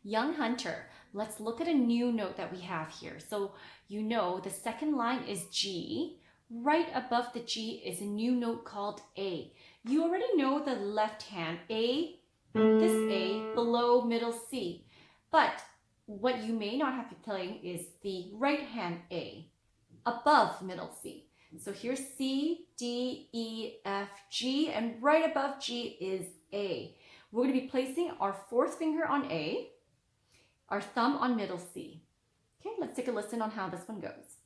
Young Hunter, let's look at a new note that we have here. So you know the second line is G. Right above the G is a new note called A. You already know the left hand, A, this A, below middle C. But what you may not have been playing is the right hand A, above middle C. So here's C, D, E, F, G, and right above G is A. We're going to be placing our fourth finger on A, our thumb on middle C. Okay, let's take a listen on how this one goes.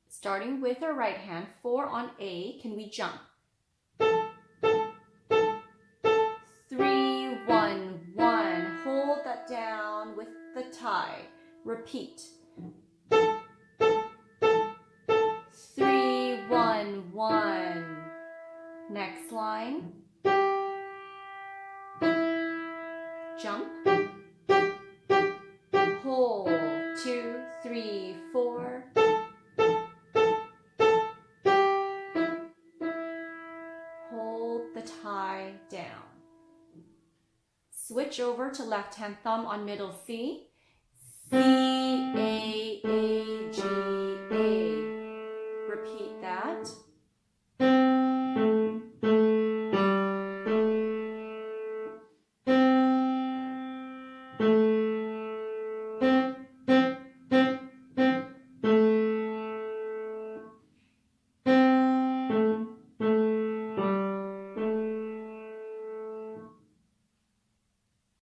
Starting with our right hand, 4 on A, can we jump? 3, 1, 1. Hold that down with the tie. Repeat. 3, 1, 1. Next line. Jump. Hold. 2, 3, 4. Hold the tie down. Switch over to left hand thumb on middle C. C, A, G, A. Repeat that.